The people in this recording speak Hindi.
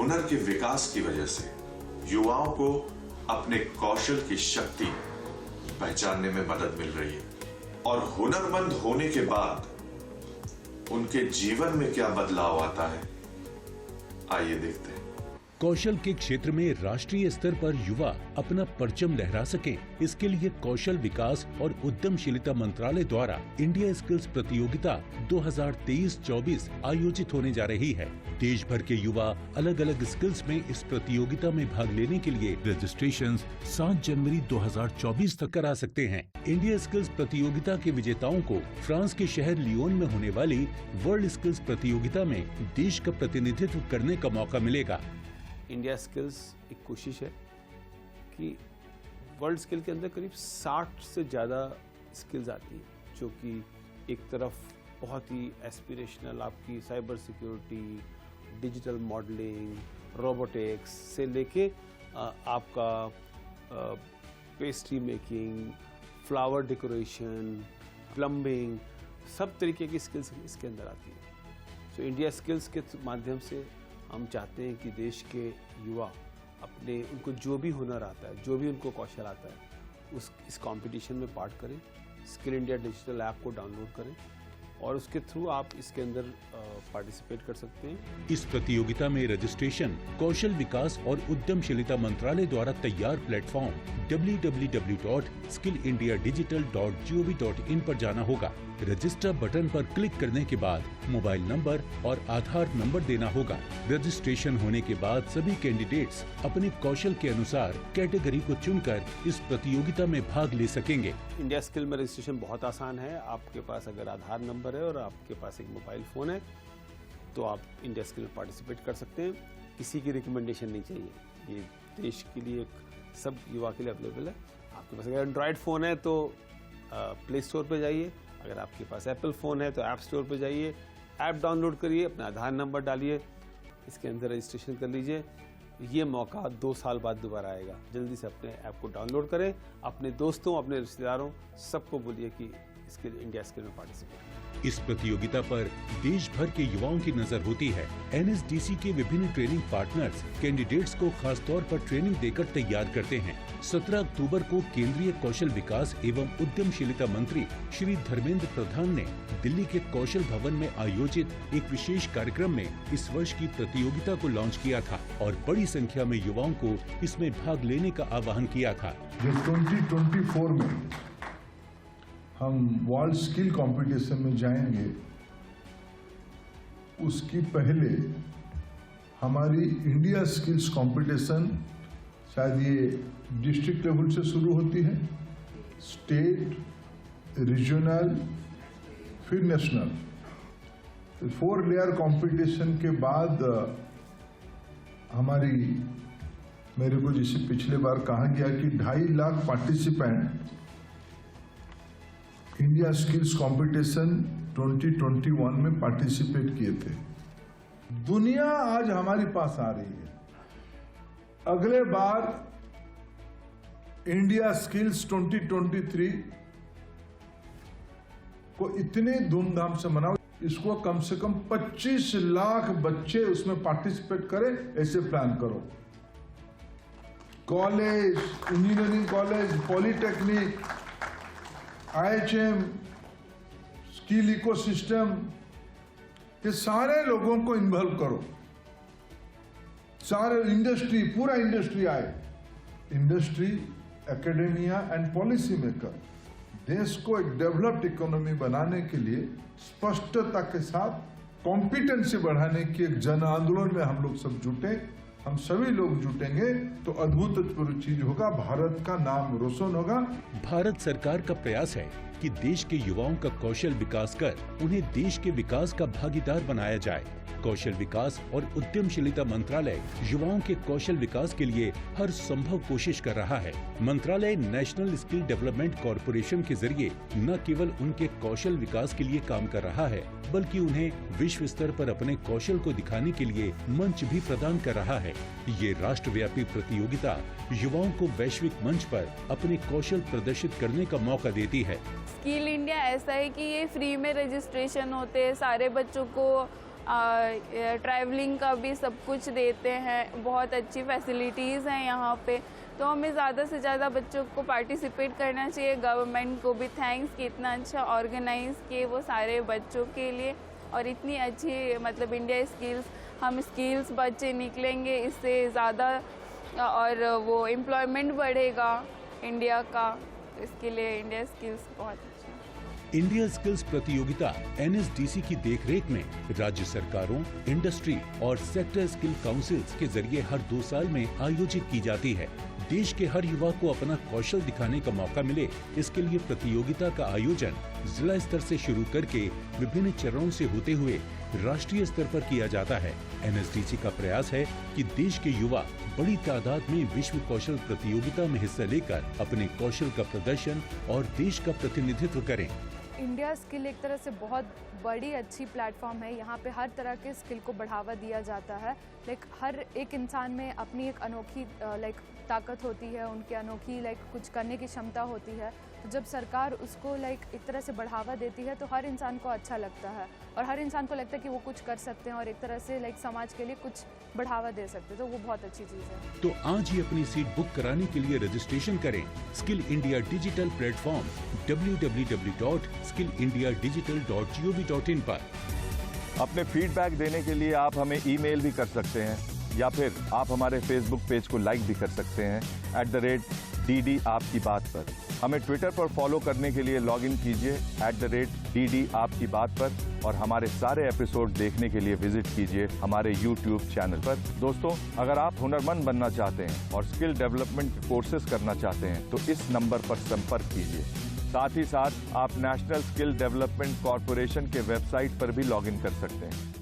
हुनर के विकास की वजह से युवाओं को अपने कौशल की शक्ति पहचानने में मदद मिल रही है और हुनरमंद होने के बाद उनके जीवन में क्या बदलाव आता है, आइए देखते हैं। कौशल के क्षेत्र में राष्ट्रीय स्तर पर युवा अपना परचम लहरा सकें, इसके लिए कौशल विकास और उद्यमशीलता मंत्रालय द्वारा इंडिया स्किल्स प्रतियोगिता 2023-24 आयोजित होने जा रही है। देश भर के युवा अलग अलग स्किल्स में इस प्रतियोगिता में भाग लेने के लिए रजिस्ट्रेशन 7 जनवरी 2024 तक करा सकते हैं। इंडिया स्किल्स प्रतियोगिता के विजेताओं को फ्रांस के शहर लियोन में होने वाली वर्ल्ड स्किल्स प्रतियोगिता में देश का प्रतिनिधित्व करने का मौका मिलेगा। इंडिया स्किल्स एक कोशिश है कि वर्ल्ड स्किल के अंदर करीब 60 से ज़्यादा स्किल्स आती है, जो कि एक तरफ बहुत ही एस्पिरेशनल आपकी cyber security, digital modelling, robotics से लेके आपका pastry making, flower decoration, plumbing, सब तरीके की स्किल्स इसके अंदर आती है। सो इंडिया स्किल्स के माध्यम से हम चाहते हैं कि देश के युवा अपने उनको जो भी हुनर आता है, जो भी उनको कौशल आता है, इस कंपटीशन में पार्ट करें। स्किल इंडिया डिजिटल ऐप को डाउनलोड करें और उसके थ्रू आप इसके अंदर पार्टिसिपेट कर सकते हैं। इस प्रतियोगिता में रजिस्ट्रेशन कौशल विकास और उद्यमशीलता मंत्रालय द्वारा तैयार प्लेटफॉर्म www.skillindiadigital.gov.in पर जाना होगा। रजिस्टर बटन पर क्लिक करने के बाद मोबाइल नंबर और आधार नंबर देना होगा। रजिस्ट्रेशन होने के बाद सभी कैंडिडेट्स अपने कौशल के अनुसार कैटेगरी को चुनकर इस प्रतियोगिता में भाग ले सकेंगे। इंडिया स्किल में रजिस्ट्रेशन बहुत आसान है। आपके पास अगर आधार नंबर है और आपके पास एक मोबाइल फोन है तो आप इंडिया स्किल में पार्टिसिपेट कर सकते हैं। किसी की रिकमेंडेशन नहीं चाहिए, ये देश के लिए सब युवा के लिए अवेलेबल है। आपके पास अगर एंड्रॉयड फ़ोन है तो प्ले स्टोर पे जाइए, अगर आपके पास एप्पल फ़ोन है तो ऐप स्टोर पे जाइए, ऐप डाउनलोड करिए, अपना आधार नंबर डालिए, इसके अंदर रजिस्ट्रेशन कर लीजिए। ये मौका 2 साल बाद दोबारा आएगा। जल्दी से अपने ऐप को डाउनलोड करें, अपने दोस्तों, अपने रिश्तेदारों, सबको बोलिए कि इसके इंडिया स्किल में पार्टिसिपेट। इस प्रतियोगिता पर देश भर के युवाओं की नजर होती है। NSDC के विभिन्न ट्रेनिंग पार्टनर्स कैंडिडेट्स को खास तौर पर ट्रेनिंग देकर तैयार करते हैं। 17 अक्टूबर को केंद्रीय कौशल विकास एवं उद्यमशीलता मंत्री श्री धर्मेंद्र प्रधान ने दिल्ली के कौशल भवन में आयोजित एक विशेष कार्यक्रम में इस वर्ष की प्रतियोगिता को लॉन्च किया था और बड़ी संख्या में युवाओं को इसमें भाग लेने का आह्वान किया था। 2024 में हम वर्ल्ड स्किल कंपटीशन में जाएंगे, उसकी पहले हमारी इंडिया स्किल्स कंपटीशन शायद ये डिस्ट्रिक्ट लेवल से शुरू होती है, स्टेट, रीजनल, फिर नेशनल। 4 लेयर कंपटीशन के बाद मेरे को जैसे पिछले बार कहा गया कि 2.5 lakh participant India skills competition 2021 में पार्टिसिपेट किए थे। दुनिया आज हमारे पास आ रही है। अगले बार इंडिया स्किल्स 2023 को इतने धूमधाम से मनाओ, इसको कम से कम 25 लाख बच्चे उसमें पार्टिसिपेट करें, ऐसे प्लान करो। College, engineering college, polytechnic, IHM, skill ecosystem, ये सारे लोगों को इन्वॉल्व करो। सारे इंडस्ट्री, पूरा इंडस्ट्री आए, industry, academia and policy maker. देश को एक डेवलप्ड इकोनॉमी बनाने के लिए स्पष्टता के साथ कॉम्पिटेंसी बढ़ाने की एक जन आंदोलन में हम लोग सब जुटे। हम सभी लोग जुटेंगे तो अद्भुतपूर्व चीज होगा, भारत का नाम रोशन होगा। भारत सरकार का प्रयास है कि देश के युवाओं का कौशल विकास कर उन्हें देश के विकास का भागीदार बनाया जाए। कौशल विकास और उद्यमशीलता मंत्रालय युवाओं के कौशल विकास के लिए हर संभव कोशिश कर रहा है। मंत्रालय नेशनल स्किल डेवलपमेंट कॉरपोरेशन के जरिए न केवल उनके कौशल विकास के लिए काम कर रहा है, बल्कि उन्हें विश्व स्तर पर अपने कौशल को दिखाने के लिए मंच भी प्रदान कर रहा है। ये राष्ट्रव्यापी प्रतियोगिता युवाओं को वैश्विक मंच पर अपने कौशल प्रदर्शित करने का मौका देती है। स्किल इंडिया ऐसा है कि ये फ्री में रजिस्ट्रेशन होते हैं, सारे बच्चों को ट्रैवलिंग का भी सब कुछ देते हैं, बहुत अच्छी फैसिलिटीज़ हैं यहाँ पे। तो हमें ज़्यादा से ज़्यादा बच्चों को पार्टिसिपेट करना चाहिए। गवर्नमेंट को भी थैंक्स कि इतना अच्छा ऑर्गेनाइज़ किए वो सारे बच्चों के लिए, और इतनी अच्छी मतलब इंडिया स्किल्स, हम स्किल्स बच्चे निकलेंगे इससे ज़्यादा, और वो एम्प्लॉयमेंट बढ़ेगा इंडिया का। इसके लिए इंडिया स्किल्स बहुत अच्छा है। इंडिया स्किल्स प्रतियोगिता NSDC की देखरेख में राज्य सरकारों, इंडस्ट्री और सेक्टर स्किल काउंसिल्स के जरिए हर 2 साल में आयोजित की जाती है। देश के हर युवा को अपना कौशल दिखाने का मौका मिले, इसके लिए प्रतियोगिता का आयोजन जिला स्तर से शुरू करके विभिन्न चरणों से होते हुए राष्ट्रीय स्तर पर किया जाता है। NSDC का प्रयास है कि देश के युवा बड़ी तादाद में विश्व कौशल प्रतियोगिता में हिस्सा लेकर अपने कौशल का प्रदर्शन और देश का प्रतिनिधित्व करें। इंडिया स्किल एक तरह से बहुत बड़ी अच्छी प्लेटफॉर्म है। यहाँ पे हर तरह के स्किल को बढ़ावा दिया जाता है। हर एक इंसान में अपनी एक अनोखी ताकत होती है, उनकी अनोखी कुछ करने की क्षमता होती है। तो जब सरकार उसको एक तरह से बढ़ावा देती है तो हर इंसान को अच्छा लगता है, और हर इंसान को लगता है कि वो कुछ कर सकते हैं और एक तरह से समाज के लिए कुछ बढ़ावा दे सकते हैं। तो वो बहुत अच्छी चीज़ है। तो आज ही अपनी सीट बुक कराने के लिए रजिस्ट्रेशन करें skill India digital platform www.skillindiadigital.gov.in पर। अपने फीडबैक देने के लिए आप हमें ईमेल भी कर सकते हैं, या फिर आप हमारे फेसबुक पेज को लाइक भी कर सकते हैं @DD आपकी बात पर। हमें ट्विटर पर फॉलो करने के लिए लॉगिन कीजिए @DD आपकी बात पर, और हमारे सारे एपिसोड देखने के लिए विजिट कीजिए हमारे YouTube चैनल पर। दोस्तों, अगर आप हुनरमंद बनना चाहते हैं और स्किल डेवलपमेंट कोर्सेज करना चाहते हैं तो इस नंबर पर संपर्क कीजिए। साथ ही साथ आप नेशनल स्किल डेवलपमेंट कॉरपोरेशन के वेबसाइट पर भी लॉगिन कर सकते हैं।